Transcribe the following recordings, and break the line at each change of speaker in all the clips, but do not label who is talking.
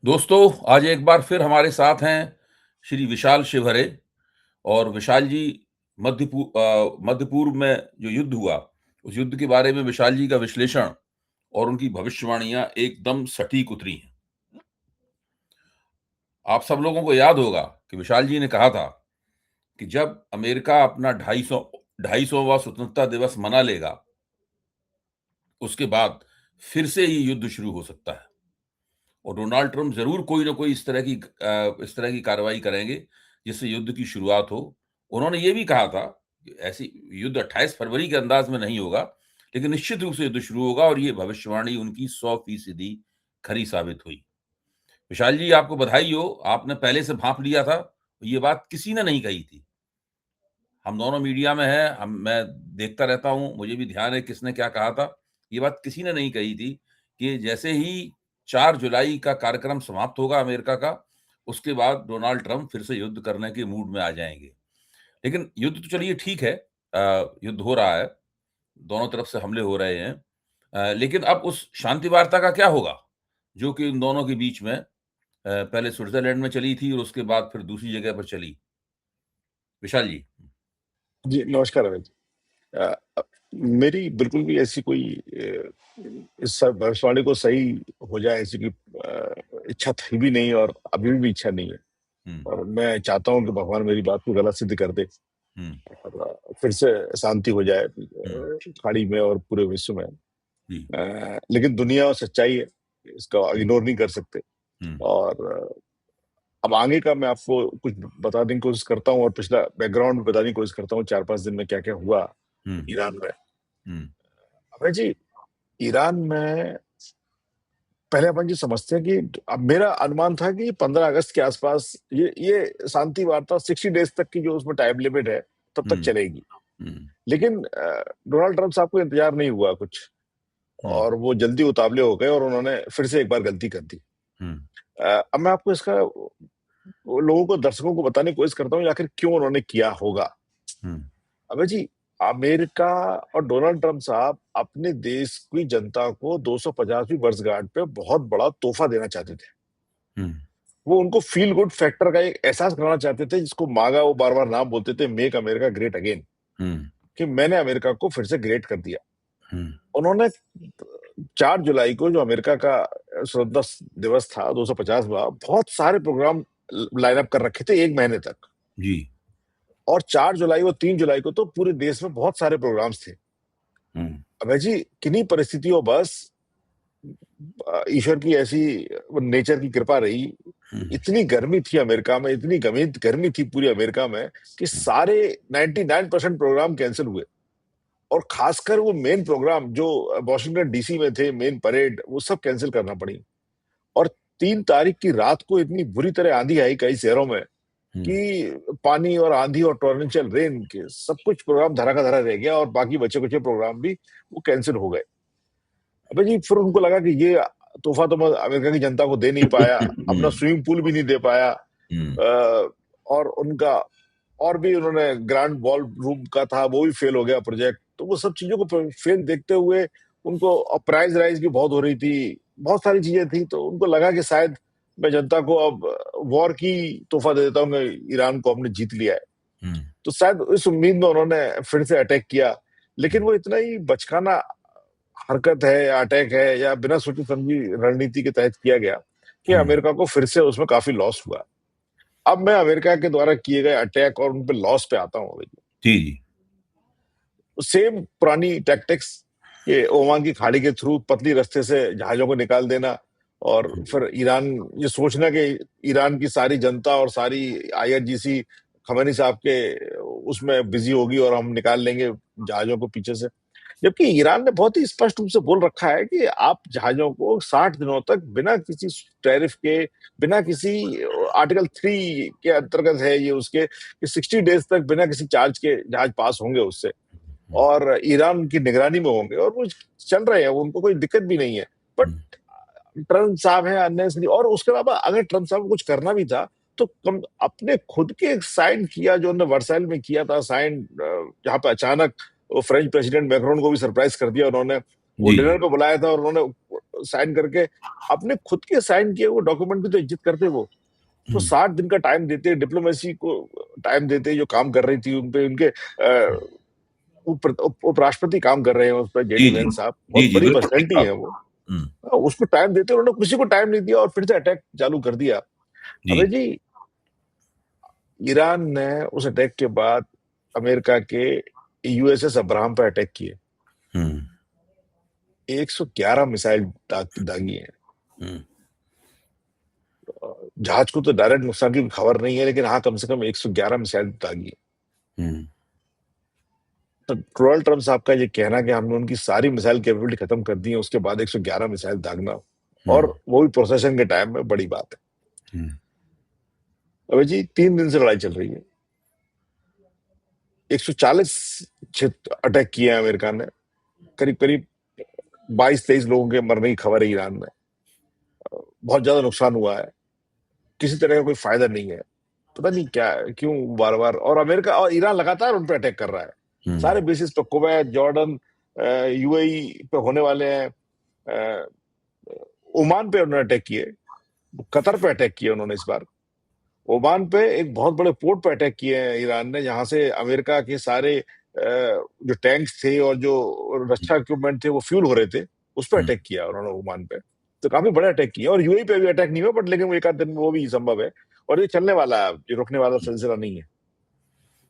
दोस्तों, आज एक बार फिर हमारे साथ हैं श्री विशाल शिवहरे। और विशाल जी मध्य पूर्व में जो युद्ध हुआ, उस युद्ध के बारे में विशाल जी का विश्लेषण और उनकी भविष्यवाणियां एकदम सटीक उतरी हैं। आप सब लोगों को याद होगा कि विशाल जी ने कहा था कि जब अमेरिका अपना 250वां स्वतंत्रता दिवस मना लेगा, उसके बाद फिर से ये युद्ध शुरू हो सकता है और डोनाल्ड ट्रंप जरूर कोई ना कोई इस तरह की कार्रवाई करेंगे जिससे युद्ध की शुरुआत हो। उन्होंने ये भी कहा था कि ऐसी युद्ध 28 फरवरी के अंदाज में नहीं होगा, लेकिन निश्चित रूप से युद्ध शुरू होगा और ये भविष्यवाणी उनकी 100% खरी साबित हुई। विशाल जी, आपको बधाई हो, आपने पहले से भांप लिया था। ये बात किसी ने नहीं कही थी। हम दोनों मीडिया में हैं, मैं देखता रहता हूँ, मुझे भी ध्यान है किसने क्या कहा था। ये बात किसी ने नहीं कही थी कि जैसे ही 4 जुलाई का कार्यक्रम समाप्त होगा अमेरिका का, उसके बाद डोनाल्ड ट्रंप फिर से युद्ध करने के मूड में आ जाएंगे। लेकिन युद्ध तो चलिए ठीक है, युद्ध हो रहा है, दोनों तरफ से हमले हो रहे हैं। लेकिन अब उस शांति वार्ता का क्या होगा जो कि इन दोनों के बीच में पहले स्विट्जरलैंड में चली थी और उसके बाद फिर दूसरी जगह पर चली। विशाल जी।
जी, नमस्कार अमित। अ, अ, मेरी बिल्कुल भी ऐसी कोई इस भविष्यवाणी को सही हो जाए ऐसी कोई इच्छा थी भी नहीं और अभी भी इच्छा नहीं है। और मैं चाहता हूँ कि भगवान मेरी बात को गलत सिद्ध कर दे और फिर से शांति हो जाए खाड़ी में और पूरे विश्व में। लेकिन दुनिया और सच्चाई है, इसका इग्नोर नहीं कर सकते। और अब आगे का मैं आपको कुछ बताने की कोशिश करता हूँ और पिछला बैकग्राउंड भी बताने की कोशिश करता हूँ 4-5 दिन में क्या क्या हुआ ईरान में। अबे जी, ईरान में पहले अपन जी समझते हैं कि अब मेरा अनुमान था कि 15 अगस्त के आसपास ये शांति वार्ता 60 डेज तक की जो उसमें टाइम लिमिट है तब तक चलेगी। लेकिन डोनाल्ड ट्रंप साहब को इंतजार नहीं हुआ कुछ और वो जल्दी उतावले हो गए और उन्होंने फिर से एक बार गलती कर दी। अब मैं आपको इसका लोगों को, दर्शकों को बताने की कोशिश करता हूँ आखिर क्यों उन्होंने किया होगा। अबे जी, अमेरिका और डोनाल्ड ट्रंप साहब अपने देश की जनता को 250वीं वर्षगांठ पे बहुत बड़ा तोहफा देना चाहते थे। वो उनको फील गुड फैक्टर का एक एहसास कराना चाहते थे, जिसको मागा वो बार बार नाम बोलते थे, मेक अमेरिका ग्रेट अगेन, कि मैंने अमेरिका को फिर से ग्रेट कर दिया। उन्होंने 4 जुलाई को जो अमेरिका का स्वतंत्रता दिवस था 250वां, बहुत सारे प्रोग्राम लाइनअप कर रखे थे एक महीने तक
जी।
और 4 जुलाई और 3 जुलाई को तो पूरे देश में बहुत सारे प्रोग्राम्स थे। अबे जी, किन्हीं परिस्थितियों बस ईश्वर की ऐसी नेचर की कृपा रही, इतनी गर्मी थी अमेरिका में, इतनी गर्मी थी पूरी अमेरिका में कि सारे 99% प्रोग्राम कैंसिल हुए और खासकर वो मेन प्रोग्राम जो वॉशिंगटन डीसी में थे, मेन परेड, वो सब कैंसिल करना पड़ी। और 3 तारीख की रात को इतनी बुरी तरह आंधी आई कई शहरों में कि पानी और आंधी और टॉर्रेंशियल रेन के सब कुछ प्रोग्राम धरा का धरा रह गया और बाकी बचे कुछ प्रोग्राम भी वो कैंसिल हो गए। अबे जी, फिर उनको लगा कि ये तोहफा तो मैं अमेरिका की जनता को दे नहीं पाया, अपना स्विमिंग पूल भी नहीं दे पाया। और उनका और भी उन्होंने ग्रैंड बॉल रूम का था, वो भी फेल हो गया प्रोजेक्ट। तो वो सब चीजों को फेल देखते हुए उनको प्राइस राइज भी बहुत हो रही थी, बहुत सारी चीजें थी, तो उनको लगा कि शायद मैं जनता को अब वॉर की तोहफा दे देता हूँ, ईरान को हमने जीत लिया है। तो शायद इस उम्मीद में उन्होंने फिर से अटैक किया, लेकिन वो इतना ही बचकाना हरकत है या अटैक है या बिना सोची समझी रणनीति के तहत किया गया कि अमेरिका को फिर से उसमें काफी लॉस हुआ। अब मैं अमेरिका के द्वारा किए गए अटैक और उन पे लॉस पे आता हूँ।
जी जी।
सेम पुरानी टैक्टिक्स के ओमान की खाड़ी के थ्रू पतली रास्ते से जहाजों को निकाल देना और फिर ईरान ये सोचना कि ईरान की सारी जनता और सारी आईआरजीसी खमेनी साहब के उसमें बिजी होगी और हम निकाल लेंगे जहाजों को पीछे से। जबकि ईरान ने बहुत ही स्पष्ट रूप से बोल रखा है कि आप जहाजों को 60 दिनों तक बिना किसी टैरिफ के, बिना किसी आर्टिकल 3 के अंतर्गत है ये उसके, कि 60 डेज तक बिना किसी चार्ज के जहाज पास होंगे उससे और ईरान की निगरानी में होंगे और वो चल रहे हैं, उनको कोई दिक्कत भी नहीं है। बट ट्रंप साहब है अन्य, और उसके अलावा अगर ट्रंप साहब को कुछ करना भी था तो कम अपने खुद के साइन किया जो उन्होंने वर्साइल में किया था साइन, जहां पे अचानक फ्रेंच प्रेसिडेंट मैक्रोन को भी सरप्राइज कर दिया उन्होंने वो
जी,
डिनर
जी।
पे बुलाया था और उन्होंने साइन करके अपने खुद के साइन किए वो डॉक्यूमेंट की तो इज्जत करते वो। तो
हुँ,
60 दिन का टाइम देते, डिप्लोमेसी को टाइम देते, जो काम कर रही थी उन पे उनके उपराष्ट्रपति काम कर रहे हैं उस पर, जेडी
जी, जी।
वेंस साहब,
जी,
बहुत
जी,
बड़ी
बिल्कुल ठीक
पर्सनैलिटी
कहा
है
आपने।
वो।
हुँ,
उसको टाइम देते, उन्होंने किसी को टाइम नहीं दिया और फिर से अटैक चालू कर दिया।
जी।
अबे जी, ईरान ने उस अटैक के बाद अमेरिका के यूएसएस अब्राहम पे अटैक किए।
हुँ,
111 मिसाइल दागी हैं।
हुँ,
जहाज को तो डायरेक्ट नुकसान की खबर नहीं है, लेकिन हाँ, कम से कम 111 मिसाइल दागी है।
हुँ,
तो डोनाल्ड ट्रम्प साहब का ये कहना कि हमने उनकी सारी मिसाइल कैपेबिलिटी खत्म कर दी है, उसके बाद 111 मिसाइल दागना,
हुँ,
और वो भी प्रोसेशन के टाइम में, बड़ी बात है।
हुँ,
अबे जी, 3 दिन से लड़ाई चल रही है। 140 अटैक किए हैं अमेरिका ने। करीब करीब 22-23 लोगों के मरने की खबर है ईरान में। बहुत ज्यादा नुकसान हुआ है, किसी तरह का कोई फायदा नहीं है। पता नहीं क्या, क्यों बार बार, और अमेरिका और ईरान लगातार उन पर अटैक कर रहा है,
हुँ,
सारे बेसिस पे, कुवैत, जॉर्डन, यूएई पे होने वाले हैं। अ, ओमान पे उन्होंने अटैक किए, कतर पे अटैक किए उन्होंने इस बार। ओमान पे एक बहुत बड़े पोर्ट पे अटैक किए हैं ईरान ने, जहां से अमेरिका के सारे जो टैंक्स थे और जो रक्षा इक्विपमेंट थे वो फ्यूल हो रहे थे, उस पर
हुँ,
अटैक किया उन्होंने ओमान पे। तो काफी बड़ा अटैक किया, और यूएई पे भी अटैक नहीं हुआ, बट लेकिन वो एक आध दिन में वो भी संभव है। और ये चलने वाला है, ये रुकने वाला सिलसिला नहीं है,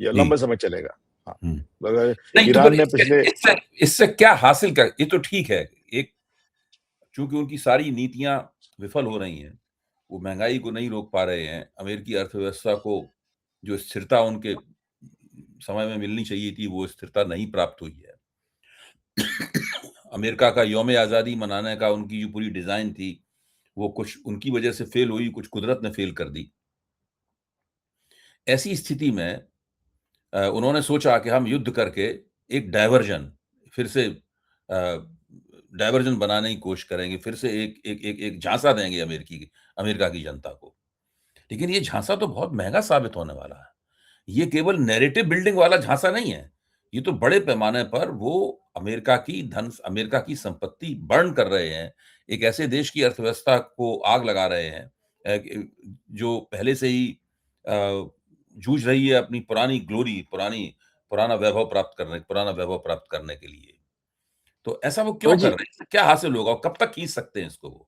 ये
जी,
लंबे समय चलेगा। हाँ,
हुँ।
अगर
नहीं तो
ईरान
फिर
ने
इससे
पिछले
इससे इससे क्या हासिल कर ये तो ठीक है, एक चूँकि उनकी सारी नीतियाँ विफल हो रही हैं, वो महँगाई को नहीं रोक पा रहे हैं, अमेरिकी अर्थव्यवस्था को जो स्थिरता उनके समय में मिलनी चाहिए थी, वो स्थिरता नहीं प्राप्त हुई है। अमेरिका का यौम आज़ादी मनाने का उनकी जो पूरी डिज़ाइन थी, वो कुछ उनकी वजह से फ़ेल हुई, कुछ कुदरत ने फ़ेल कर दी। ऐसी स्थिति में उन्होंने सोचा कि हम युद्ध करके एक फिर से डायवर्जन बनाने की कोशिश करेंगे, फिर से एक झांसा देंगे अमेरिका की जनता को। लेकिन ये झांसा तो बहुत महँगा साबित होने वाला है। ये केवल नैरेटिव बिल्डिंग वाला झांसा नहीं है। ये तो बड़े पैमाने पर वो अमेरिका की संपत्ति बर्न कर रहे हैं। एक ऐसे देश की अर्थव्यवस्था को आग लगा रहे हैं जो पहले से ही जूझ रही है अपनी पुराना वैभव प्राप्त करने के लिए। तो ऐसा वो
अबे
क्यों कर
जी,
रहे हैं? इससे क्या हासिल होगा और कब तक खींच सकते हैं इसको वो?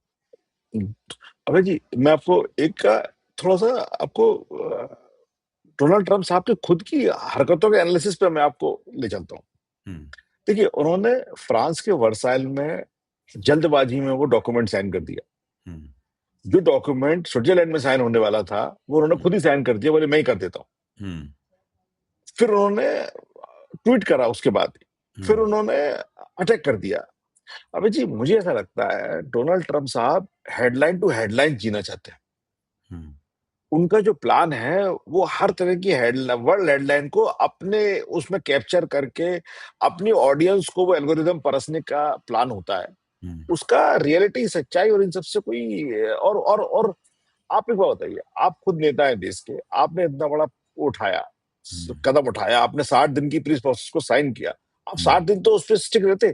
अबे जी, मैं आपको एक का थोड़ा सा आपको डोनाल्ड ट्रम्प साहब के खुद की हरकतों के एनालिसिस पे मैं आपको ले चलता हूँ।
हुँ,
देखिए, उन्होंने फ्रांस के वर्साइल में जल्दबाजी में वो डॉक्यूमेंट साइन कर दिया।
हुँ,
जो डॉक्यूमेंट स्विट्जरलैंड में साइन होने वाला था, वो उन्होंने
हुँ,
खुद ही साइन कर दिया, बोले मैं ही कर देता हूँ।
हुँ,
फिर उन्होंने ट्वीट करा उसके बाद,
हुँ,
फिर उन्होंने अटैक कर दिया। अबे जी, मुझे ऐसा लगता है डोनाल्ड ट्रम्प साहब हेडलाइन टू हेडलाइन जीना चाहते हैं।
हुँ,
उनका जो प्लान है, वो हर तरह की वर्ल्ड हेडलाइन को अपने उसमें कैप्चर करके अपनी ऑडियंस को वो एल्गोरिदम परसने का प्लान होता है।
हुँ,
उसका रियलिटी, सच्चाई और इन सबसे कोई और आप एक बात बताइए, आप खुद नेता हैं देश के, आपने इतना बड़ा वो उठाया,
हुँ,
कदम उठाया, आपने 60 दिन की पीस प्रोसेस को साइन किया। आप
हुँ,
60 दिन तो उस पे स्टिक रहते,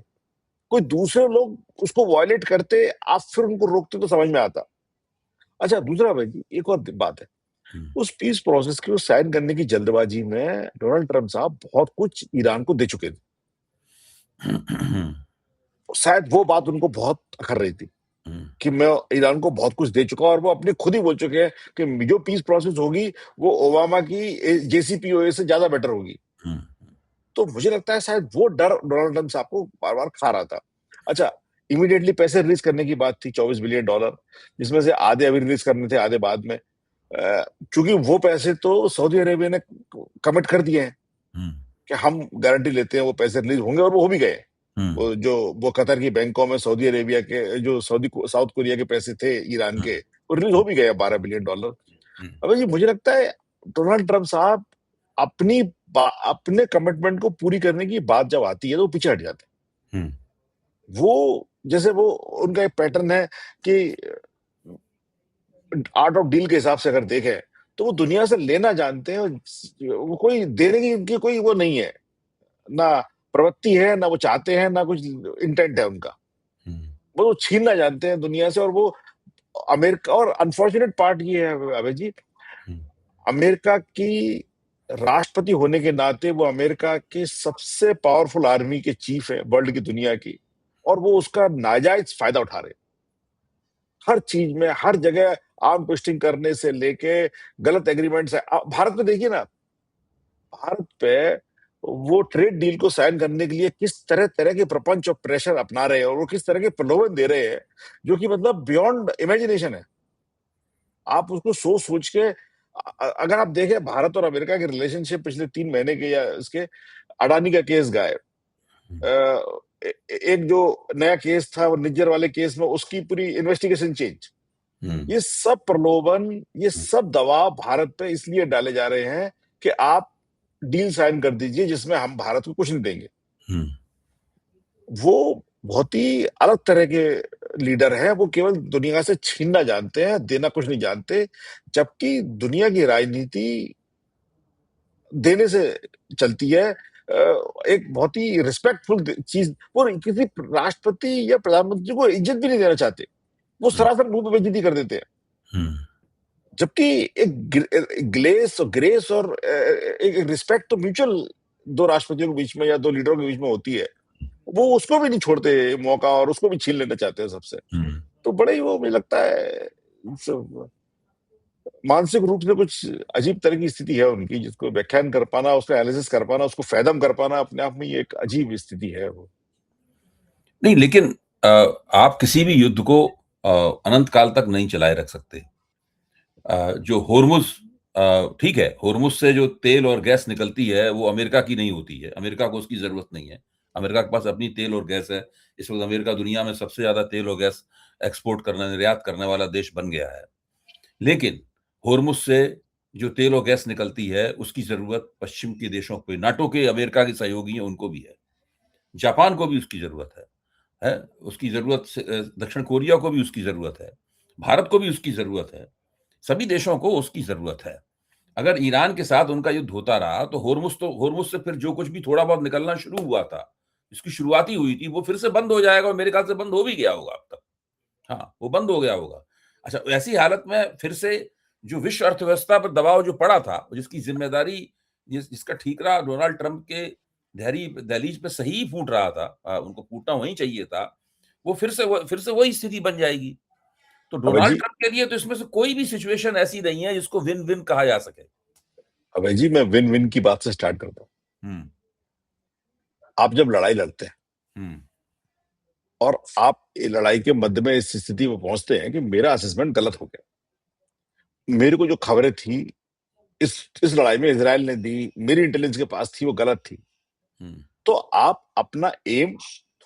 कोई दूसरे लोग उसको वायलेट करते, आप फिर उनको रोकते तो समझ में आता। अच्छा, दूसरा भाई जी, एक और बात है,
हुँ,
उस पीस प्रोसेस को साइन करने की जल्दबाजी में डोनाल्ड ट्रम्प साहब बहुत कुछ ईरान को दे चुके थे।
हुँ,
शायद वो बात उनको बहुत अखर रही थी
हुँ,
कि मैं ईरान को बहुत कुछ दे चुका हूं, और वो अपने खुद ही बोल चुके हैं कि जो पीस प्रोसेस होगी वो ओबामा की जेसीपीओए से ज्यादा बेटर होगी।
हुँ,
तो मुझे लगता है शायद वो डर डोनाल्ड ट्रम्प साहब को बार बार खा रहा था। अच्छा, इमीडिएटली पैसे रिलीज करने की बात थी, $24 बिलियन, जिसमें से आधे अभी रिलीज करने थे, आधे बाद में। क्योंकि वो पैसे तो सऊदी अरेबिया ने कमिट कर दिए हैं
हुँ,
कि हम गारंटी लेते हैं वो पैसे रिलीज होंगे, और वो हो भी गए।
हुँ,
वो कतर की बैंकों में सऊदी अरेबिया के, जो साउथ कोरिया के पैसे थे ईरान
हुँ,
के, वो रिलीज हो भी गए, $12 बिलियन।
हुँ,
अब जी, मुझे लगता है डोनाल्ड ट्रम्प साहब अपने कमिटमेंट को पूरी करने की बात जब आती है तो वो पीछे हट जाते
हुँ,
हैं। वो जैसे वो उनका एक पैटर्न है कि आर्ट ऑफ डील के हिसाब से अगर देखें, तो वो दुनिया से लेना जानते हैं, वो कोई देने की कोई वो नहीं है ना। प्रवृत्ति है, ना वो चाहते हैं, ना कुछ इंटेंट है उनका। वो छीनना जानते हैं दुनिया से। और वो अमेरिका, और अनफॉर्चुनेट पार्ट ये है अभय जी, अमेरिका की राष्ट्रपति होने के नाते वो अमेरिका के सबसे पावरफुल आर्मी के चीफ है वर्ल्ड की, दुनिया की, और वो उसका नाजायज फायदा उठा रहे हैं हर चीज में, हर जगह, आर्म ट्विस्टिंग करने से लेके गलत एग्रीमेंट से। भारत में देखिए ना, भारत पे वो ट्रेड डील को साइन करने के लिए किस तरह तरह के प्रपंच और प्रेशर अपना रहे हैं, और वो किस तरह के प्रलोभन दे रहे हैं, जो कि मतलब बियॉन्ड इमेजिनेशन है। आप उसको सोच सोच के अगर आप देखें भारत और अमेरिका के रिलेशनशिप पिछले 3 महीने के, या इसके अडानी का केस गए, एक जो नया केस था वो निज्जर वाले केस में, उसकी पूरी इन्वेस्टिगेशन चेंज। ये सब प्रलोभन, ये सब दबाव भारत पे इसलिए डाले जा रहे हैं कि आप डील साइन कर दीजिए जिसमें हम भारत को कुछ नहीं देंगे। वो बहुत ही अलग तरह के लीडर हैं। वो केवल दुनिया से छीनना जानते हैं, देना कुछ नहीं जानते। जबकि दुनिया की राजनीति देने से चलती है। एक बहुत ही रिस्पेक्टफुल चीज, वो किसी राष्ट्रपति या प्रधानमंत्री को इज्जत भी नहीं देना चाहते, वो सरासर मुंह पे बेइज्जती कर देते हैं। जबकि एक ग्रेस और एक रिस्पेक्ट तो म्यूचुअल दो राष्ट्रपतियों के बीच में या दो लीडरों के बीच में होती है। वो उसको भी नहीं छोड़ते मौका, और उसको भी छीन लेना चाहते हैं सबसे। तो बड़े ही वो, मुझे लगता है मानसिक रूप से कुछ अजीब तरह की स्थिति है उनकी, जिसको व्याख्यान कर पाना, उसका एनालिसिस कर पाना, उसको फैदम कर पाना, अपने आप में ये एक अजीब स्थिति है वो।
नहीं, लेकिन आप किसी भी युद्ध को अनंत काल तक नहीं चलाए रख सकते। जो होर्मुज, ठीक है, होर्मुज से जो तेल और गैस निकलती है वो अमेरिका की नहीं होती है, अमेरिका को उसकी जरूरत नहीं है। अमेरिका के पास अपनी तेल और गैस है। इस वक्त अमेरिका दुनिया में सबसे ज्यादा तेल और गैस एक्सपोर्ट करने, निर्यात करने वाला देश बन गया है। लेकिन होर्मुज से जो तेल और गैस निकलती है उसकी जरूरत पश्चिम के देशों को, नाटो के अमेरिका के सहयोगी हैं उनको भी है, जापान को भी उसकी जरूरत है उसकी जरूरत दक्षिण कोरिया को भी उसकी जरूरत है, भारत को भी उसकी जरूरत है, सभी देशों को उसकी जरूरत है। अगर ईरान के साथ उनका युद्ध होता रहा तो होर्मुज से फिर जो कुछ भी थोड़ा बहुत निकलना शुरू हुआ था, इसकी शुरुआती हुई थी, वो फिर से बंद हो जाएगा, और मेरे ख्याल से बंद हो भी गया होगा अब तक। हाँ, वो बंद हो गया होगा। अच्छा, ऐसी हालत में फिर से जो विश्व अर्थव्यवस्था पर दबाव जो पड़ा था, जिसकी जिम्मेदारी, जिसका ठीकरा डोनाल्ड ट्रंप के दहलीज पे सही फूट रहा था, उनको फूटना वहीं चाहिए था, वो फिर से वही स्थिति बन जाएगी। तो
अभय
डोनाल्ड
जी,
ट्रंप के लिए तो इसमें से कोई भी सिचुएशन ऐसी नहीं है जिसको विन विन कहा जा सके।
अभय जी, मैं विन विन की बात से स्टार्ट करता हूँ। आप जब लड़ाई लड़ते हैं और आप लड़ाई के मध्य में इस स्थिति में पहुंचते हैं कि मेरा असेसमेंट गलत हो गया, मेरे को जो खबरें थी इस लड़ाई में इजराइल ने दी, मेरी इंटेलिजेंस के पास थी, वो गलत थी, तो आप अपना एम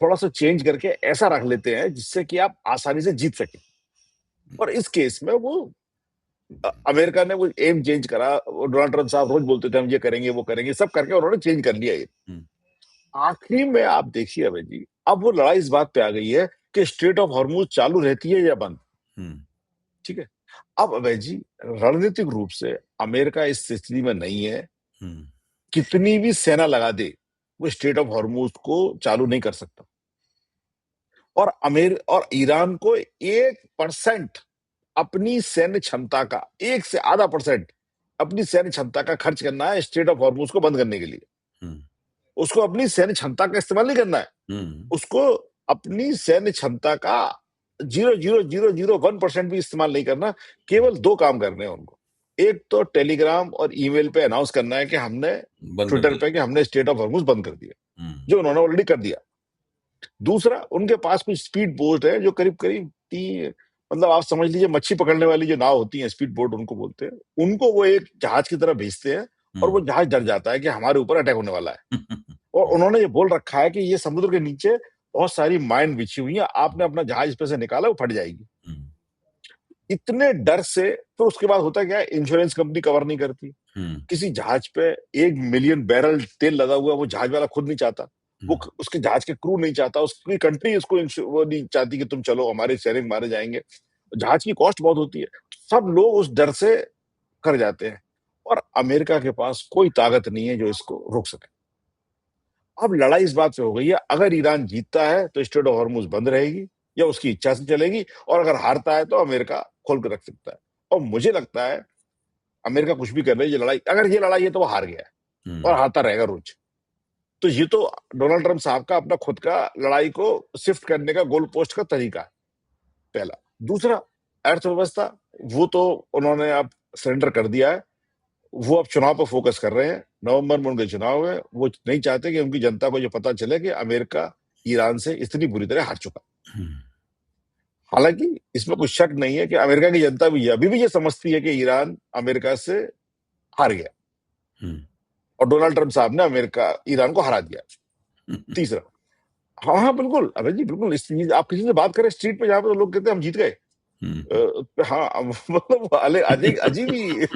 थोड़ा सा चेंज करके ऐसा रख लेते हैं जिससे कि आप आसानी से जीत सके। और इस केस में वो अमेरिका ने वो एम चेंज करा। डोनाल्ड ट्रंप साहब रोज बोलते थे हम ये करेंगे वो करेंगे, सब करके उन्होंने चेंज कर लिया ये। आखिरी में आप देखिए अभय जी, अब वो लड़ाई इस बात पे आ गई है कि स्ट्रेट ऑफ हॉर्मुज चालू रहती है या बंद। ठीक है, अब अभय जी रणनीतिक रूप से अमेरिका इस स्थिति में नहीं है, कितनी भी सेना लगा दे वो स्ट्रेट ऑफ हॉर्मुज को चालू नहीं कर सकता। और ईरान को 1% अपनी सैन्य क्षमता का, 1 से आधा % अपनी सैन्य क्षमता का खर्च करना है स्ट्रेट ऑफ हॉर्मुज को बंद करने के लिए। उसको अपनी सैन्य क्षमता का इस्तेमाल नहीं करना है, उसको अपनी सैन्य क्षमता का 0.0001% भी इस्तेमाल नहीं करना। केवल 2 काम करने हैं उनको। एक तो टेलीग्राम और ईमेल पे अनाउंस करना है कि हमने, ट्विटर पे, कि हमने स्ट्रेट ऑफ हॉर्मुज बंद कर दिया, जो उन्होंने ऑलरेडी कर दिया। दूसरा, उनके पास कुछ स्पीड बोट है जो करीब करीब मतलब आप समझ लीजिए मच्छी पकड़ने वाली जो नाव होती है, स्पीड बोट उनको बोलते हैं, उनको वो एक जहाज की तरह भेजते हैं, और वो जहाज डर जाता है कि हमारे ऊपर अटैक होने वाला है। और उन्होंने ये बोल रखा है कि ये समुद्र के नीचे बहुत सारी माइन बिछी हुई है, आपने अपना जहाज इस पे से निकाला वो फट जाएगी। इतने डर से, तो उसके बाद होता क्या है, इंश्योरेंस कंपनी कवर नहीं करती। किसी जहाज पे 1 मिलियन बैरल तेल लगा हुआ, वो जहाज वाला खुद नहीं चाहता, वो उसके जहाज के क्रू नहीं चाहता, उसकी कंट्री उसको वो नहीं चाहती कि तुम चलो, हमारे सैनिक मारे जाएंगे। जहाज की कॉस्ट बहुत होती है, सब लोग उस डर से कर जाते हैं। और अमेरिका के पास कोई ताकत नहीं है जो इसको रोक सके। अब लड़ाई इस बात पे हो गई है, अगर ईरान जीतता है तो स्ट्रेट ऑफ हॉर्मुज बंद रहेगी या उसकी इच्छा से चलेगी, और अगर हारता है तो अमेरिका खोल कर रख सकता है। और मुझे लगता है अमेरिका कुछ भी कर रही है, ये लड़ाई, अगर ये लड़ाई है तो वो हार गया है और हारता रहेगा रोज। तो ये तो डोनाल्ड ट्रंप साहब का अपना खुद का लड़ाई को शिफ्ट करने का गोल पोस्ट का तरीका है, पहला। दूसरा, अर्थव्यवस्था, वो तो उन्होंने अब सरेंडर कर दिया है। वो अब चुनाव पर फोकस कर रहे हैं, नवंबर में उनके चुनाव है। वो नहीं चाहते कि उनकी जनता को ये पता चले कि अमेरिका ईरान से इतनी बुरी तरह हार चुका। हालांकि इसमें कुछ शक नहीं है कि अमेरिका की जनता भी अभी भी ये समझती है कि ईरान अमेरिका से हार गया और डोनाल्ड ट्रंप साहब ने अमेरिका ईरान को हरा दिया। तीसरा, हाँ हाँ बिल्कुल अभय जी, बिल्कुल। आप किसी से बात करें स्ट्रीट पे, जहां पर लोग कहते हैं हम जीत गए, हाँ मतलब अजीब अजीब ही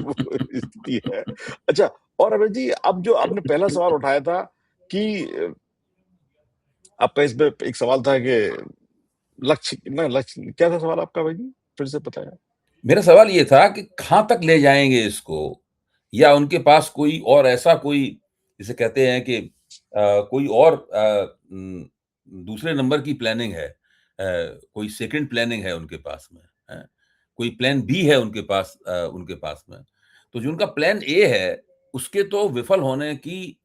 स्थिति है। अच्छा, और अभय जी, अब जो आपने पहला सवाल उठाया था कि आपका इसमें एक सवाल था कि लक्ष्य क्या था सवाल आपका भाई जी, फिर से बताया।
मेरा सवाल ये था कि कहाँ तक ले जाएंगे इसको, या उनके पास कोई और ऐसा कोई, जिसे कहते हैं कि कोई और दूसरे नंबर की प्लानिंग है, कोई सेकंड प्लानिंग है उनके पास में, है? कोई प्लान बी है उनके पास में। तो जो उनका प्लान ए है, उसके तो विफल होने की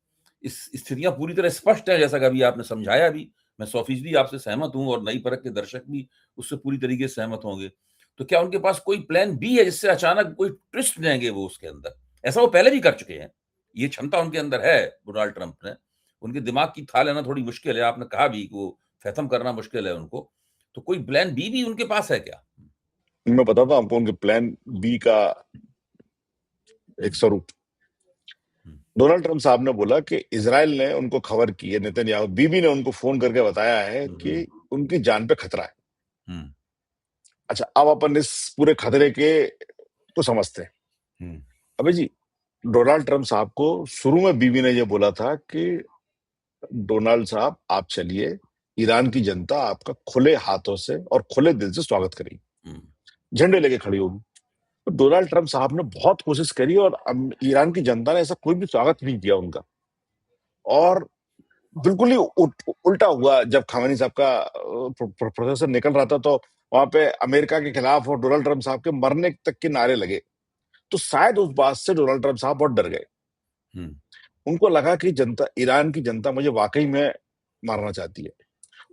इस स्थितियां पूरी तरह स्पष्ट है, जैसा कि अभी आपने समझाया भी। मैं 100% आपसे सहमत हूं, और नई परख के दर्शक भी उससे पूरी तरीके से सहमत होंगे। तो क्या उनके पास कोई प्लान बी है, जिससे अचानक कोई ट्विस्ट देंगे वो उसके अंदर? ऐसा वो पहले भी कर चुके हैं, ये क्षमता उनके अंदर है डोनाल्ड ट्रंप ने। उनके दिमाग की थाह लेना थोड़ी मुश्किल है, आपने कहा भी कि वो फैथम करना मुश्किल है उनको। तो कोई प्लान बी भी उनके पास है क्या?
मैं बताता हूं आपको उनके प्लान बी का एक स्वरूप। डोनाल्ड ट्रंप साहब ने बोला कि इजराइल ने उनको खबर की है, नेतन्याहू बीबी ने उनको फोन करके बताया है कि उनकी जान पे खतरा है। अच्छा, अब अपन इस पूरे खतरे के को समझते हैं। अबे जी, डोनाल्ड ट्रंप साहब को शुरू में बीबी ने यह बोला था कि डोनाल्ड साहब आप चलिए, ईरान की जनता आपका खुले हाथों से और खुले दिल से स्वागत करेगी, झंडे लेके खड़ी होगी। तो डोनाल्ड ट्रंप साहब ने बहुत कोशिश करी और ईरान की जनता ने ऐसा कोई भी स्वागत नहीं किया उनका। और बिल्कुल ही उल्टा हुआ, जब खामेनी साहब का प्रोसेसर निकल रहा था, तो वहां पे अमेरिका के खिलाफ और डोनाल्ड ट्रंप साहब के मरने तक के नारे लगे। तो शायद उस बात से डोनाल्ड ट्रंप साहब बहुत डर गए। उनको लगा कि जनता, ईरान की जनता मुझे वाकई में मारना चाहती है।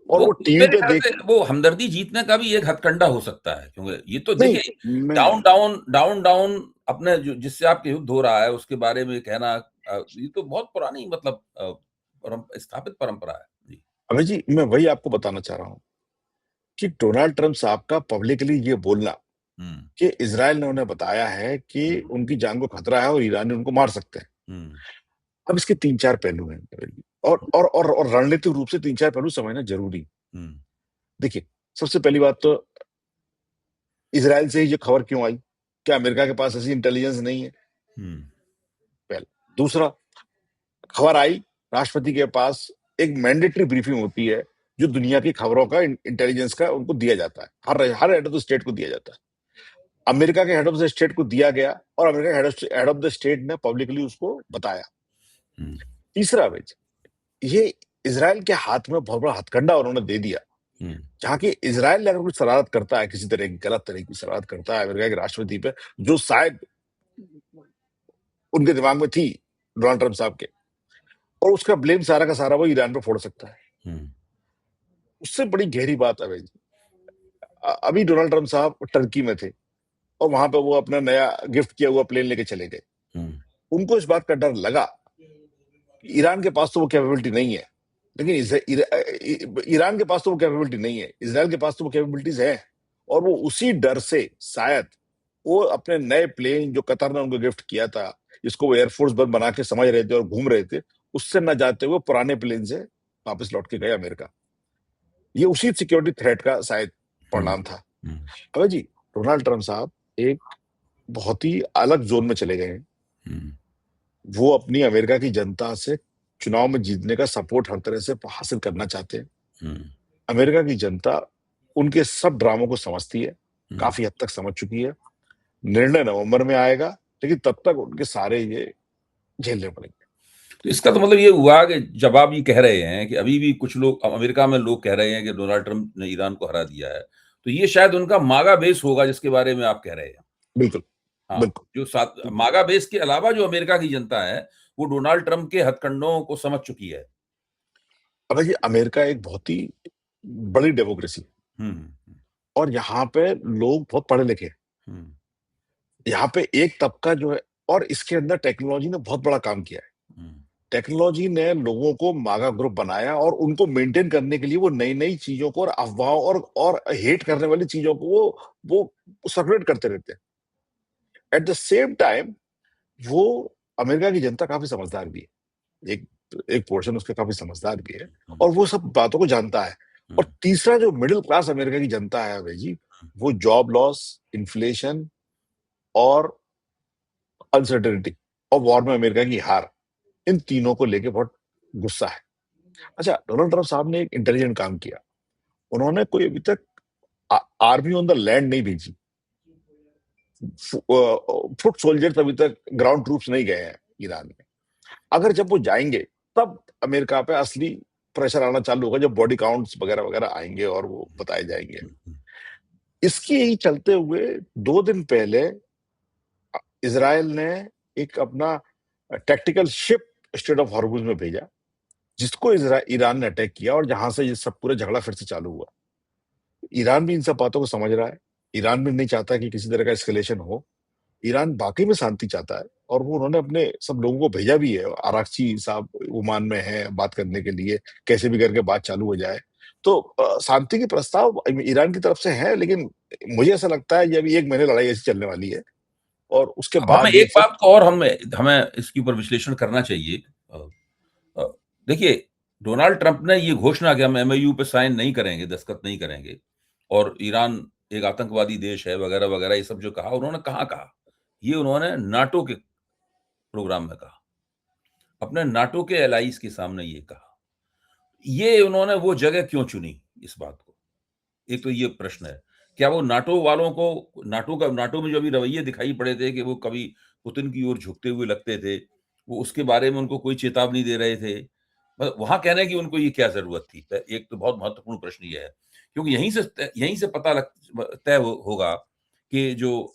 और
वो
वो टीवी
मेरे
पे
ख्याल
देख,
से वो हमदर्दी जीतने का भी एक हथकंडा हो सकता है, क्योंकि ये तो
नहीं
देखिए,
मैं,
डाउन डाउन डाउन डाउन अपने जो जिससे आपके युद्ध हो रहा है उसके बारे में कहना, ये तो बहुत पुरानी, मतलब स्थापित परंपरा है जी।
अभय जी, मैं वही आपको बताना चाह रहा हूं कि डोनाल्ड ट्रंप साहब का पब्लिकली ये बोलना कि इजराइल ने उन्हें बताया है कि उनकी जान को खतरा है और ईरानी उनको मार सकते हैं। अब इसके तीन चार पहलू हैं अभय जी, और रणनीतिक रूप से तीन चार पहलू समझना जरूरी। देखिए, सबसे पहली बात तो इजराइल से ही ये खबर क्यों आई? क्या अमेरिका के पास ऐसी इंटेलिजेंस नहीं है? पहला। दूसरा, खबर आई, राष्ट्रपति के पास एक मैंडेटरी ब्रीफिंग होती है जो दुनिया की खबरों का, इंटेलिजेंस का उनको दिया जाता है, हर हेड ऑफ द स्टेट को दिया जाता है। अमेरिका के हेड ऑफ द स्टेट को दिया गया और अमेरिका के हेड ऑफ द स्टेट ने पब्लिकली उसको बताया। तीसरा, वेज ये इजराइल के हाथ में बहुत बड़ा हथकंडा उन्होंने दे दिया, जहां की इजराइल अगर कुछ शरारत करता है, किसी तरह की गलत तरह की शरारत करता है अमेरिका के राष्ट्रपति पे, जो शायद उनके दिमाग में थी डोनाल्ड ट्रंप साहब के, और उसका ब्लेम सारा का सारा वो ईरान पे फोड़ सकता है। उससे बड़ी गहरी बात है भाई, अभी डोनाल्ड ट्रंप साहब टर्की में थे और वहां पे वो अपना नया गिफ्ट किया हुआ प्लेन लेके चले गए। उनको इस बात का डर लगा कि ईरान के पास तो वो कैपेबिलिटी नहीं है, लेकिन ईरान के पास तो वो कैपेबिलिटी नहीं है, इसराइल के पास तो वो कैपेबिलिटीज है। और वो उसी डर से शायद वो अपने नए प्लेन जो कतर ने उनको गिफ्ट किया था, जिसको वो एयरफोर्स वन बना के समझ रहे थे और घूम रहे थे, उससे न जाते हुए पुराने प्लेन से वापस लौट के गए अमेरिका। ये उसी सिक्योरिटी थ्रेट का शायद परिणाम था। अबे जी, डोनाल्ड ट्रंप साहब एक बहुत ही अलग जोन में चले गए हैं। वो अपनी अमेरिका की जनता से चुनाव में जीतने का सपोर्ट हर तरह से हासिल करना चाहते हैं। अमेरिका की जनता उनके सब ड्रामों को समझती है, काफी हद तक समझ चुकी है। निर्णय नवंबर में आएगा, लेकिन तब तक उनके सारे ये झेलने पड़ेंगे।
तो इसका तो मतलब ये हुआ कि जब आप ये कह रहे हैं कि अभी भी कुछ लोग अमेरिका में लोग कह रहे हैं कि डोनाल्ड ट्रंप ने ईरान को हरा दिया है, तो ये शायद उनका मागा बेस होगा जिसके बारे में आप कह रहे हैं।
बिल्कुल,
हाँ,
बिल्कुल।
जो साथ मागा बेस के अलावा जो अमेरिका की जनता है, वो डोनाल्ड ट्रंप के हथकंडों को समझ चुकी है।
अब देखिए, अमेरिका एक बहुत ही बड़ी डेमोक्रेसी है
हुँ,
और यहाँ पे लोग बहुत पढ़े-लिखे हैं।
हुँ,
यहाँ पे एक तबका जो है और इसके अंदर टेक्नोलॉजी ने बहुत बड़ा काम किया है।
हुँ,
टेक्नोलॉजी ने लोगों को मागा ग्रुप बनाया और उनको मेंटेन करने के लिए वो नई-नई चीज़ों को और अफ़वाहों और हेट करने वाली चीज़ों को वो सर्कुलेट करते रहते हैं। एट द सेम टाइम वो अमेरिका की जनता काफ़ी समझदार भी है। एक एक पोर्शन उसका काफ़ी समझदार भी है
हुँ,
और वो सब बातों को जानता है।
हुँ,
और तीसरा जो मिडल क्लास अमेरिका की जनता है अभय जी, वो जॉब लॉस, इन्फ्लेशन और अनसर्टेनिटी और वॉर में अमेरिका की हार, इन तीनों को लेके बहुत गुस्सा है। अच्छा, डोनाल्ड ट्रम्प साहब ने एक इंटेलिजेंट काम किया। उन्होंने कोई अभी तक आ आर्मी ऑन द लैंड नहीं भेजी। फुट सोल्जर्स अभी तक ग्राउंड ट्रूप्स नहीं गए हैं ईरान में। अगर जब वो जाएँगे, तब अमेरिका पे असली प्रेशर आना चालू होगा, जब बॉडी काउंट्स वगैरह-वगैरह आएँगे और वो बताए जाएँगे।
हुँ,
इसके ही चलते हुए 2 दिन पहले इज़राइल ने एक अपना tactical ship straight of Hormuz में भेजा, जिसको ईरान ने अटैक किया और जहाँ से ये सब पूरा झगड़ा फिर से चालू हुआ। ईरान भी इन सब बातों को समझ रहा है। ईरान भी नहीं चाहता कि किसी तरह का एस्केलेशन हो। ईरान वाक़ई में शांति चाहता है और वो उन्होंने अपने सब लोगों को भेजा भी है। आरागची साहब ओमान में हैं बात करने के लिए, कैसे भी करके बात चालू हो जाए। तो शांति के प्रस्ताव ईरान की तरफ से हैं, लेकिन मुझे ऐसा लगता है ये अभी 1 महीने लड़ाई ऐसी चलने वाली है और उसके
अब हमें
बाद ये
एक
सब
बात को और हमें हमें इसके ऊपर विश्लेषण करना चाहिए। अ अ, देखिए, डोनाल्ड ट्रंप ने ये घोषणा कि हम एमओयू पे साइन नहीं करेंगे, दस्तखत नहीं करेंगे और ईरान एक आतंकवादी देश है वगैरह-वगैरह ये सब जो कहा, उन्होंने कहाँ कहा? ये उन्होंने नाटो के प्रोग्राम में कहा। अपने नाटो के एलाइज़ के सामने ये कहा। ये उन्होंने वो जगह क्यों चुनी इस बात को? एक तो ये प्रश्न है। क्या वो नाटो वालों को नाटो में जो अभी रवैये दिखाई पड़े थे कि वो कभी पुतिन की ओर झुकते हुए लगते थे, वो उसके बारे में उनको कोई चेतावनी दे रहे थे। वहाँ कहने की उनको ये क्या ज़रूरत थी? एक तो बहुत महत्वपूर्ण प्रश्न ये है। क्योंकि यहीं से पता तय होगा कि जो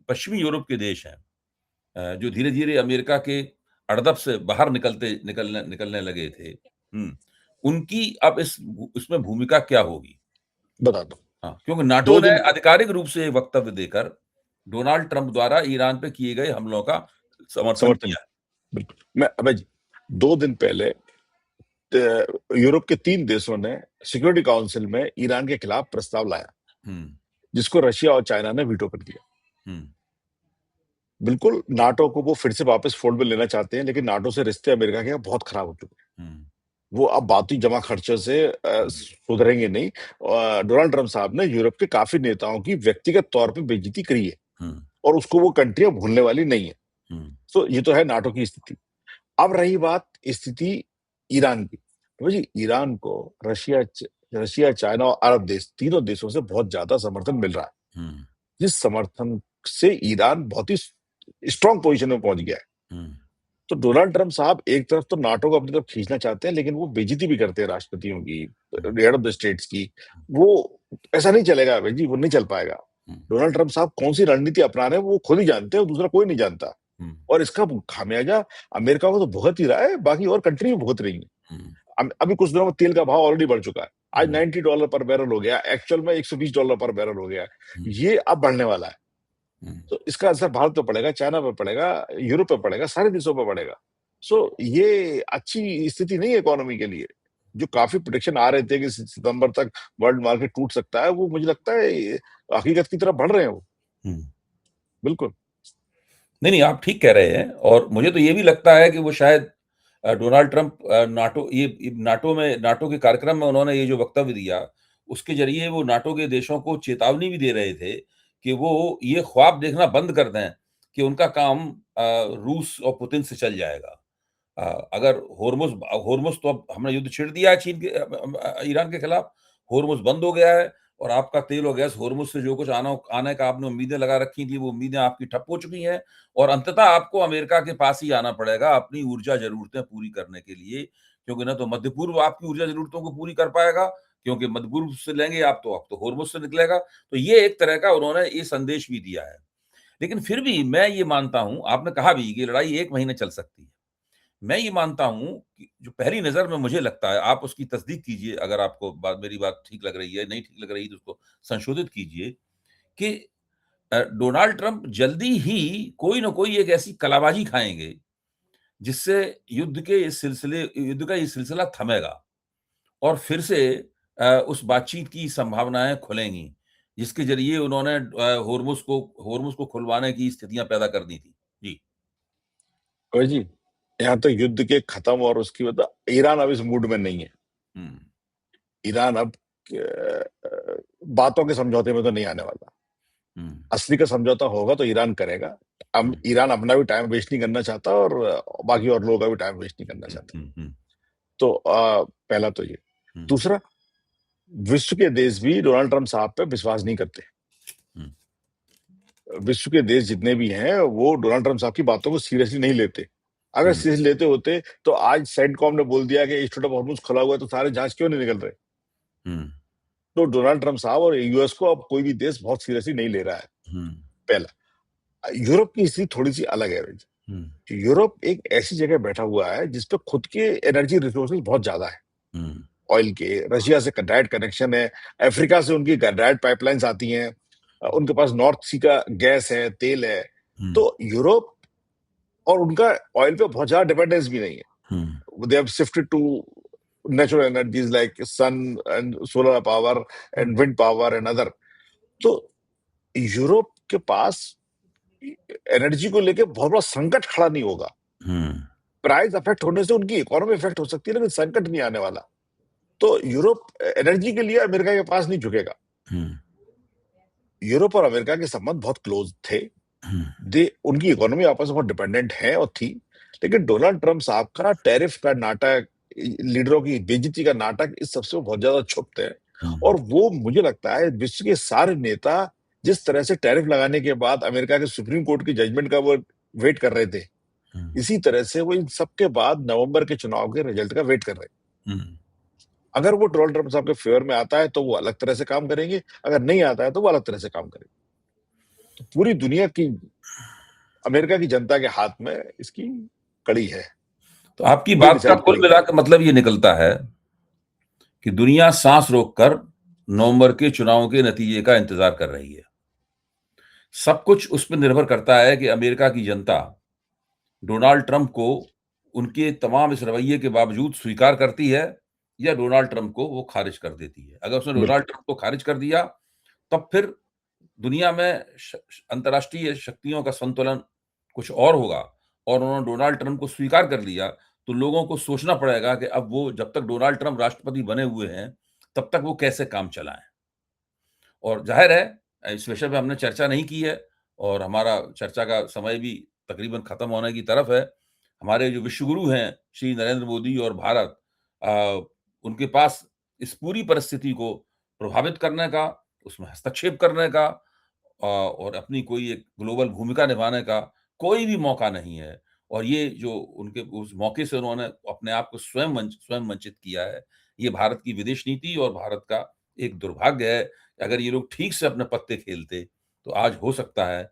पश्चिमी यूरोप के देश हैं जो धीरे-धीरे अमेरिका के अड़दप से बाहर निकलने निकलने लगे थे। उनकी अब इसमें भूमिका क्या होगी?
बता दो।
हाँ, क्योंकि नाटो
2
ने
दिन
आधिकारिक रूप से वक्तव्य देकर डोनाल्ड ट्रंप द्वारा ईरान पे किए गए हमलों का समर्थन
समर्थन
किया है।
बिल्कुल। मैं अभय जी, 2 दिन पहले यूरोप के 3 देशों ने सिक्योरिटी काउंसिल में ईरान के खिलाफ प्रस्ताव लाया,
हुँ,
जिसको रशिया और चाइना ने वीटो कर दिया।
हुँ,
बिल्कुल, नाटो को वो फिर से वापस फ़ोल्ड में लेना चाहते हैं, लेकिन नाटो से रिश्ते अमेरिका के यहाँ बहुत खराब हो चुके हैं।
हुँ,
वो अब बाकी जमा खर्चों से सुधरेंगे नहीं। डोनाल्ड ट्रम्प साहब ने यूरोप के काफ़ी नेताओं की व्यक्तिगत तौर पे बेइज़्ज़ती करी है
हुँ,
और उसको वो कंट्रियाँ भूलने वाली नहीं है।
हुँ,
तो ये तो है नाटो की स्थिति। अब रही बात स्थिति ईरान की। तो जी, ईरान को रशिया, चाइना और अरब देश, तीनों देशों से बहुत ज़्यादा समर्थन मिल रहा है।
हुँ,
जिस समर्थन से ईरान बहुत ही स्ट्रॉन्ग पोज़ीशन में पहुँच गया है।
हुँ,
तो डोनाल्ड ट्रम्प साहब एक तरफ तो नाटो को अपनी तरफ खींचना चाहते हैं, लेकिन वो बेइज़्ज़ती भी करते हैं राष्ट्रपतियों की,
हुँ,
हेड ऑफ द स्टेट्स की। वो ऐसा नहीं चलेगा भाई जी, वो नहीं चल पाएगा।
हुँ,
डोनाल्ड ट्रम्प साहब कौन-सी रणनीति अपना रहे हैं, वो खुद ही जानते हैं और दूसरा कोई नहीं जानता।
हुँ,
और इसका खामियाजा अमेरिका को तो भुगत ही रहा है, बाकी और कंट्री भी भुगत रही हैं।
हुँ,
अभी कुछ दिनों में तेल का भाव ऑलरेडी बढ़ चुका है। आज
हुँ,
$90 पर बैरल हो गया, एक्चुअल में $120 पर बैरल हो गया है।
हुँ,
ये अब बढ़ने वाला है।
हुँ।
तो इसका असर भारत पे पड़ेगा, चाइना पे पड़ेगा, यूरोप पे पड़ेगा, सारे देशों पे पड़ेगा। सो ये अच्छी स्थिति नहीं है इकोनॉमी के लिए। जो काफ़ी प्रेडिक्शन आ रहे थे कि सितंबर तक वर्ल्ड मार्केट टूट सकता है, वो मुझे लगता है हकीकत की तरफ बढ़ रहे हैं वो।
हुँ।
बिल्कुल।
नहीं, नहीं, आप ठीक कह रहे हैं और मुझे तो ये भी लगता है कि वो शायद डोनाल्ड ट्रंप नाटो के कार्यक्रम में उन्होंने ये जो वक्तव्य दिया, उसके ज़रिए वो नाटो के देशों को चेतावनी भी दे रहे थे कि वो ये ख्वाब देखना बंद कर दें कि उनका काम रूस और पुतिन से चल जाएगा। अगर होर्मुज़ तो अब हमने युद्ध छेड़ दिया है चीन के ईरान के खिलाफ, होर्मुज़ बंद हो गया है, और आपका तेल और गैस होर्मुज से जो कुछ आने का आपने उम्मीदें लगा रखी थी, वो उम्मीदें आपकी ठप हो चुकी हैं और अंततः आपको अमेरिका के पास ही आना पड़ेगा अपनी ऊर्जा ज़रूरतें पूरी करने के लिए, क्योंकि ना तो मध्य पूर्व आपकी ऊर्जा ज़रूरतों को पूरी कर पाएगा, क्योंकि मध्य पूर्व से लेंगे आप तो होर्मुज से निकलेगा। तो ये एक तरह का उन्होंने ये संदेश भी दिया है। लेकिन फिर भी मैं ये मानता हूँ, आपने कहा भी कि लड़ाई 1 महीने चल सकती है। मैं ये मानता हूँ कि जो पहली नज़र में मुझे लगता है, आप उसकी तस्दीक कीजिए अगर आपको मेरी बात ठीक लग रही है, नहीं ठीक लग रही है तो उसको संशोधित कीजिए कि डोनाल्ड ट्रंप जल्दी ही कोई न कोई एक ऐसी कलाबाज़ी खाएँगे, जिससे युद्ध का ये सिलसिला थमेगा और फिर से उस बातचीत की संभावनाएँ खुलेंगी, जिसके ज़रिए उन्होंने होर्मुज़ को खुलवाने की स्थितियाँ पैदा कर दी थी। जी।
अभय जी, यहाँ तो युद्ध के खत्म और उसकी मतलब ईरान अब इस मूड में नहीं है।
हुँ,
ईरान अब बातों के समझौते में तो नहीं आने वाला।
हुँ,
असली का समझौता होगा तो ईरान करेगा।
हुँ,
ईरान अपना भी टाइम वेस्ट नहीं करना चाहता और बाकी और लोगों का भी टाइम वेस्ट नहीं करना
हुँ,
चाहता।
हुँ, हुँ,
तो पहला तो ये।
हुँ,
दूसरा, विश्व के देश भी डोनाल्ड ट्रंप साहब पे विश्वास नहीं करते।
हुँ,
विश्व के देश जितने भी हैं वो डोनाल्ड ट्रंप साहब की बातों को सीरियसली नहीं लेते। अगर
हुँ,
सीरियस लेते होते तो आज सेंटकॉम ने बोल दिया कि स्ट्रेट ऑफ हॉर्मुज खुला हुआ है, तो सारे जहाज क्यों नहीं निकल रहे?
हुँ,
तो डोनाल्ड ट्रंप साहब और यूएस को अब कोई भी देश बहुत सीरियसली नहीं ले रहा है।
हुँ,
पहला। यूरोप की स्थिति थोड़ी सी अलग है।
हुँ,
यूरोप एक ऐसी जगह बैठा हुआ है जिसपे खुद के एनर्जी रिसोर्सेज बहुत ज्यादा है।
हुँ,
ऑयल के, रशिया से डायरेक्ट कनेक्शन है, अफ्रीका से उनकी डायरेक्ट पाइपलाइंस आती हैं, उनके पास नॉर्थ सी का गैस है, तेल है।
हुँ,
तो यूरोप और उनका ऑयल पे बहुत ज्यादा डिपेंडेंस भी नहीं
हुँ,
है। They have shifted to natural energies like sun and solar power and wind power and other. तो यूरोप के पास एनर्जी को लेके बहुत बड़ा संकट खड़ा नहीं होगा।
हुँ,
प्राइस अफेक्ट होने से उनकी इकोनॉमी अफेक्ट हो सकती है, लेकिन संकट नहीं आने वाला। तो यूरोप एनर्जी के लिए अमेरिका के पास नहीं झुकेगा।
हुँ,
यूरोप और अमेरिका के संबंध बहुत क्लोज थे।
हुँ,
दे उनकी इकोनॉमी आपस में बहुत डिपेंडेंट है और थी। लेकिन डोनाल्ड ट्रंप साहब का टैरिफ का नाटक, लीडरों की बेइज्जती का नाटक, इस सबसे वो बहुत ज्यादा क्षुब्ध है।
हुँ,
और वो मुझे लगता है विश्व के सारे नेता जिस तरह से टैरिफ लगाने के बाद अमेरिका के सुप्रीम कोर्ट की जजमेंट का वो वेट कर रहे थे,
हुँ,
इसी तरह से वो इन सबके बाद नवंबर के चुनाव के रिजल्ट का वेट कर रहे हैं।
हुँ।
अगर वो डोनाल्ड ट्रंप साहब के फेवर में आता है तो वो अलग तरह से काम करेंगे, अगर नहीं आता है तो वो अलग तरह से काम करेंगे। तो पूरी दुनिया की, अमेरिका की जनता के हाथ में इसकी कड़ी है।
तो आपकी
वो
बात का
डिसाइड
कुल
करेंगे।
मिलाकर मतलब ये निकलता है कि दुनिया साँस रोककर नवंबर के चुनावों के नतीजे का इंतज़ार कर रही है। सब कुछ उस पे निर्भर करता है कि अमेरिका की जनता डोनाल्ड ट्रंप को उनके तमाम इस रवैये के बावजूद स्वीकार करती है या डोनाल्ड ट्रंप को वो खारिज कर देती है। अगर उसने डोनाल्ड
बिल्कुल।
ट्रंप को खारिज कर दिया, तब फिर दुनिया में अंतर्राष्ट्रीय शक्तियों का संतुलन कुछ और होगा और उन्होंने डोनाल्ड ट्रंप को स्वीकार कर लिया, तो लोगों को सोचना पड़ेगा कि अब वो जब तक डोनाल्ड ट्रंप राष्ट्रपति बने हुए हैं, तब तक वो कैसे काम चलाएँ। और ज़ाहिर है इस विषय पे हमने चर्चा नहीं की है और हमारा चर्चा का समय भी तकरीबन खत्म होने की तरफ है। हमारे जो विश्वगुरु हैं, श्री नरेंद्र मोदी और भारत उनके पास इस पूरी परिस्थिति को प्रभावित करने का, उसमें हस्तक्षेप करने का और अपनी कोई एक ग्लोबल भूमिका निभाने का कोई भी मौका नहीं है। और ये जो उनके उस मौके से उन्होंने अपने आप को स्वयं वंचित किया है, ये भारत की विदेश नीति और भारत का एक दुर्भाग्य है। अगर ये लोग ठीक से अपने पत्ते खेलते, तो आज हो सकता है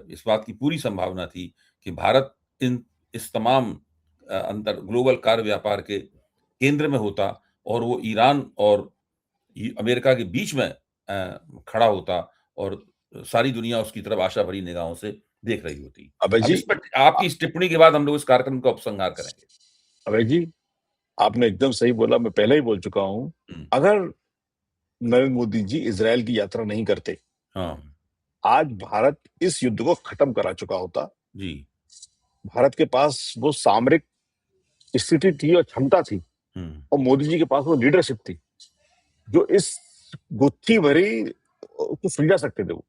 इस बात की पूरी संभावना थी कि भारत इन इस तमाम अंतर ग्लोबल कार्य व्यापार के केंद्र में होता और वो ईरान और अमेरिका के बीच में खड़ा होता और सारी दुनिया उसकी तरफ आशा भरी निगाहों से देख रही होती।
अभय
अब
जी,
इस पर आपकी इस टिप्पणी के बाद हम लोग इस कार्यक्रम का उपसंहार करेंगे।
अभय जी, आपने एकदम सही बोला, मैं पहले ही बोल चुका हूं।
हुँ,
अगर नरेंद्र मोदी जी इजरायल की यात्रा नहीं करते,
हाँ,
आज भारत इस युद्ध को खत्म करा चुका होता।
जी।
भारत के पास वो सामरिक स्थिति थी और क्षमता थी,
हुँ,
और मोदी जी के पास वो लीडरशिप थी, जो इस गुत्थी भरी को सुलझा सकते थे वो।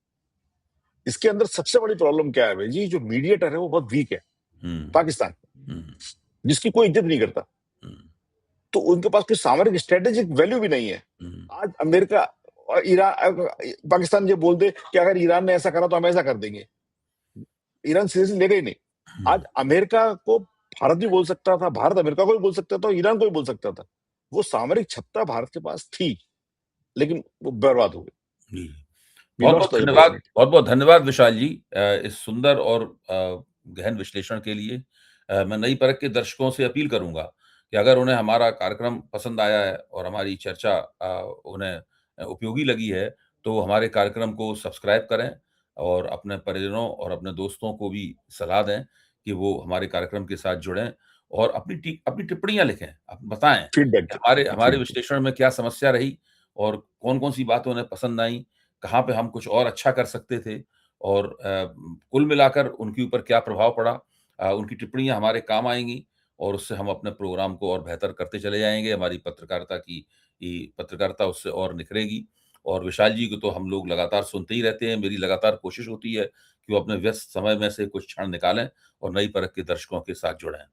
इसके अंदर सबसे बड़ी प्रॉब्लम क्या है भाई जी? जो मीडिएटर है वो बहुत वीक है
हुँ,
पाकिस्तान,
हुँ,
जिसकी कोई इज्जत नहीं करता।
हुँ,
तो उनके पास कोई सामरिक स्ट्रेटेजिक वैल्यू भी नहीं है।
हुँ,
आज अमेरिका और पाकिस्तान ये बोल दे कि अगर ईरान ने ऐसा करा तो हम ऐसा कर देंगे, ईरान सीरियसली लेगा ही नहीं। आज अमेरिका को भारत भी बोल सकता था, भारत अमेरिका को भी बोल सकता था, ईरान को भी बोल सकता था। वो सामरिक सत्ता भारत के पास थी, लेकिन वो बर्बाद हो गई।
जी।
वी
बहुत-बहुत
लॉस्ट द
धन्यवाद,
अपॉर्चुनिटी।
बहुत-बहुत धन्यवाद विशाल जी इस सुंदर और गहन विश्लेषण के लिए। मैं नई परख के दर्शकों से अपील करूँगा कि अगर उन्हें हमारा कार्यक्रम पसंद आया है और हमारी चर्चा उन्हें उपयोगी लगी है, तो हमारे कार्यक्रम को सब्सक्राइब करें और अपने परिजनों और अपने दोस्तों को भी सलाह दें कि वो हमारे कार्यक्रम के साथ जुड़ें और अपनी टिप्पणियाँ लिखें। आप बताएँ
फीडबैक
कि
दें,
हमारे हमारे
फीडबैक।
विश्लेषण में क्या समस्या रही और कौन-कौन सी बातें उन्हें पसंद आईं, कहाँ पे हम कुछ और अच्छा कर सकते थे और कुल मिलाकर उनके ऊपर क्या प्रभाव पड़ा। उनकी टिप्पणियाँ हमारे काम आएँगी और उससे हम अपने प्रोग्राम को और बेहतर करते चले जाएँगे। हमारी पत्रकारिता उससे और निखरेगी और विशाल जी को तो हम लोग लगातार सुनते ही रहते हैं। मेरी लगातार कोशिश होती है कि वो अपने व्यस्त समय में से कुछ क्षण निकालें और नई परख के दर्शकों के साथ जुड़ें।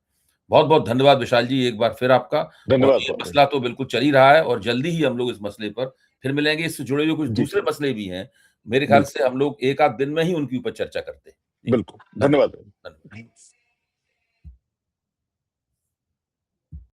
बहुत-बहुत धन्यवाद विशाल जी एक बार फिर आपका और
धन्यवाद
ये
बहुत बहुत।
मसला तो बिल्कुल चल ही रहा है और जल्दी ही हम लोग इस मसले पर फिर मिलेंगे। इससे जुड़े हुए कुछ
जी,
दूसरे मसले भी हैं। मेरे ख्याल
बिल्कुल,
से हम लोग 1 आध दिन में ही उनके ऊपर चर्चा करते हैं। जी,
बिल्कुल।
धन्यवाद।
धन्यवाद।
धन्यवाद।